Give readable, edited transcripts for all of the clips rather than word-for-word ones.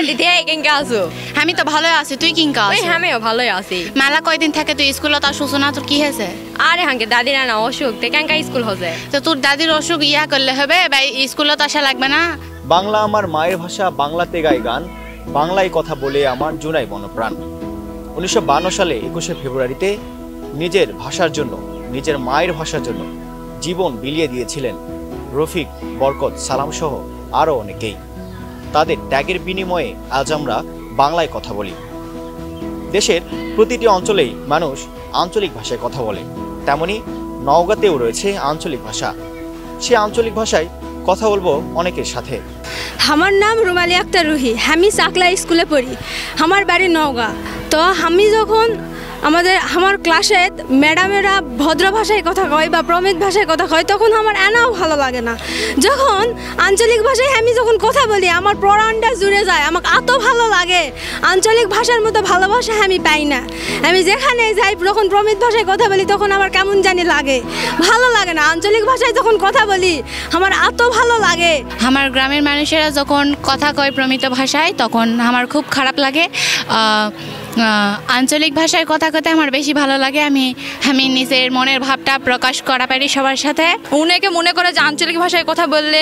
দিদি কেঙ্কা আছো? আমি তো ভালোই আছি, তুই কিংকা ওই আছিস? আমিও ভালোই আছি। মেলা কয়দিন থেকে তুই স্কুলত আসুস না, তোর কি হয়েছে? আরে হাঙ্কে দাদিরা না অসুখ তে কেঙ্কা স্কুল হচ্ছে। তো তোর দাদির অসুখ ইয়া করলে হবে বা স্কুলত আসা লাগবে না? বাংলা আমার মায়ের ভাষা, বাংলাতে গাই গান, বাংলায় কথা বলে আমার জুনাই বনপ্রাণ। 1952 সালে 21শে ফেব্রুয়ারিতে নিজের ভাষার জন্য, নিজের মায়ের ভাষার জন্য জীবন বিলিয়ে দিয়েছিলেন রফিক, বরকত, সালাম সহ আরও অনেকেই। তাদের ত্যাগের বিনিময়ে আজ আমরা বাংলায় কথা বলি। দেশের প্রতিটি অঞ্চলেই মানুষ আঞ্চলিক ভাষায় কথা বলে, তেমনি নওগাঁতেও রয়েছে আঞ্চলিক ভাষা। সে আঞ্চলিক ভাষায় কথা বলবো অনেকের সাথে। আমার নাম রুমালি আক্তার রুহি, আমি চাকলা স্কুলে পড়ি, আমার বাড়ি নওগাঁ। তো আমি যখন আমার ক্লাসে ম্যাডামেরা ভদ্র ভাষায় কথা কয় বা প্রমিত ভাষায় কথা কয়, তখন আমার এনাও ভালো লাগে না। যখন আঞ্চলিক ভাষায় আমি যখন কথা বলি, আমার প্রাণটা জুড়ে যায়, আমাকে এত ভালো লাগে। আঞ্চলিক ভাষার মতো ভালোবাসা আমি পাই না। আমি যেখানে যাই, যখন প্রমিত ভাষায় কথা বলি, তখন আমার কেমন জানি লাগে, ভালো লাগে না। আঞ্চলিক ভাষায় যখন কথা বলি, আমার এত ভালো লাগে। আমার গ্রামের মানুষেরা যখন কথা কয় প্রমিত ভাষায়, তখন আমার খুব খারাপ লাগে। আঞ্চলিক ভাষায় কথা কতে আমার বেশি ভালো লাগে। আমি নিজের মনের ভাবটা প্রকাশ করা পারি সবার সাথে। অনেকে মনে করে যে আঞ্চলিক ভাষায় কথা বললে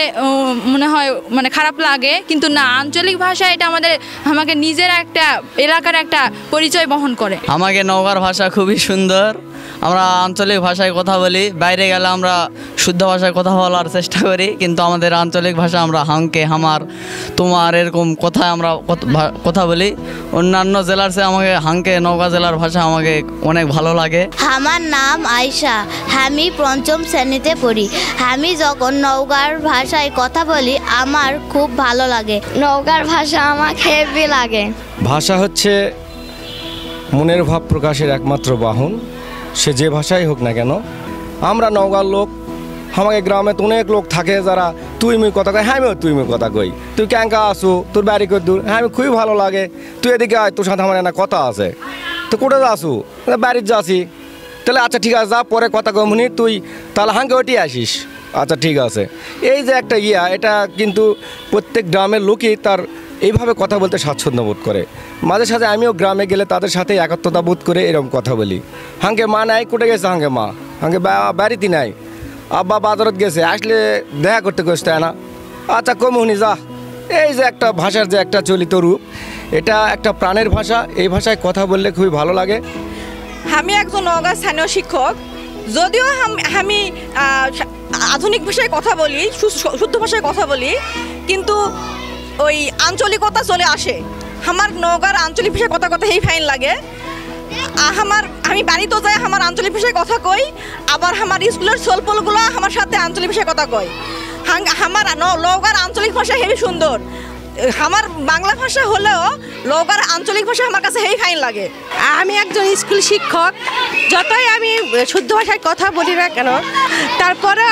মনে হয় মানে খারাপ লাগে, কিন্তু না, আঞ্চলিক ভাষা এটা আমাকে নিজের একটা এলাকার একটা পরিচয় বহন করে। আমাকে নওগাঁর ভাষা খুবই সুন্দর। আমরা আঞ্চলিক ভাষায় কথা বলি, বাইরে গেলে আমরা শুদ্ধ ভাষায় কথা বলার চেষ্টা করি, কিন্তু আমাদের আঞ্চলিক ভাষা আমরা হাঙ্কে, হামার, তোমার এরকম কথায় আমরা কথা বলি। অন্যান্য জেলার চেয়ে আমাকে হাঙ্কে নওগাঁ জেলার ভাষা আমাকে অনেক ভালো লাগে। আমার নাম আয়শা, আমি পঞ্চম শ্রেণীতে পড়ি। আমি যখন নওগাঁর ভাষায় কথা বলি, আমার খুব ভালো লাগে। নওগাঁর ভাষা আমাকে হেভি লাগে। ভাষা হচ্ছে মনের ভাব প্রকাশের একমাত্র বাহন, সে যে ভাষাই হোক না কেন। আমরা নওগাঁর লোক, আমাকে গ্রামে তো অনেক লোক থাকে যারা তুই মুই কথা কয়, হ্যাঁ আমিও তুই মুই কথা কই। তুই ক্যাঙ্কা আসু, তোর বাড়ি কই দূর, হ্যাঁ আমি খুবই ভালো লাগে। তুই এদিকে আয়, তোর সাথে আমার একটা কথা আছে। তো কোথায় যাসু? বাড়ির যাসি। তাহলে আচ্ছা ঠিক আছে, যা, পরে কথা কমনি, তুই তাহলে হাঙ্কে ওটি আসিস। আচ্ছা ঠিক আছে। এই যে একটা এটা কিন্তু প্রত্যেক গ্রামের লোকই তার এইভাবে কথা বলতে স্বাচ্ছন্দ্য বোধ করে। মাঝে সাঝে আমিও গ্রামে গেলে তাদের সাথে একত্রতা বোধ করে এরকম কথা বলি। হাঙ্কে মা নাই, কোটে গেছে হাঙ্কে মা, হাঙ্কে বাড়িতে নাই, আব্বা বাজারত গেছে, আসলে দেখা করতে গেছে, তাই না? আচ্ছা কমুনি যা। এই যে একটা ভাষার যে একটা চলিত রূপ, এটা একটা প্রাণের ভাষা। এই ভাষায় কথা বললে খুবই ভালো লাগে। আমি একজন নওগাঁ স্থানীয় শিক্ষক। যদিও আমি আধুনিক ভাষায় কথা বলি, শুদ্ধ ভাষায় কথা বলি, কিন্তু ওই আঞ্চলিকতা চলে আসে। আমার নওগাঁর আঞ্চলিক ভাষায় কথা এই ফাইন লাগে। আমি বাড়িতেও যাই, আমার আঞ্চলিক ভাষায় কথা কই, আবার আমার স্কুলের ছোলপলগুলো আমার সাথে আঞ্চলিক ভাষায় কথা কয়। আমার নওগাঁর আঞ্চলিক ভাষা হেবি সুন্দর। আমার বাংলা ভাষা হলেও নওগাঁর আঞ্চলিক ভাষা আমার কাছে হেবি ফাইন লাগে। আমি একজন স্কুল শিক্ষক। যতই আমি শুদ্ধ ভাষায় কথা বলি না কেন, তারপরে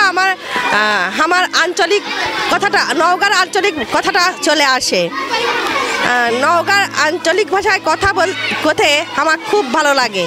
আমার আঞ্চলিক কথাটা, নওগাঁর আঞ্চলিক কথাটা চলে আসে। নওগাঁর আঞ্চলিক ভাষায় কথা বলতে আমার খুব ভালো লাগে।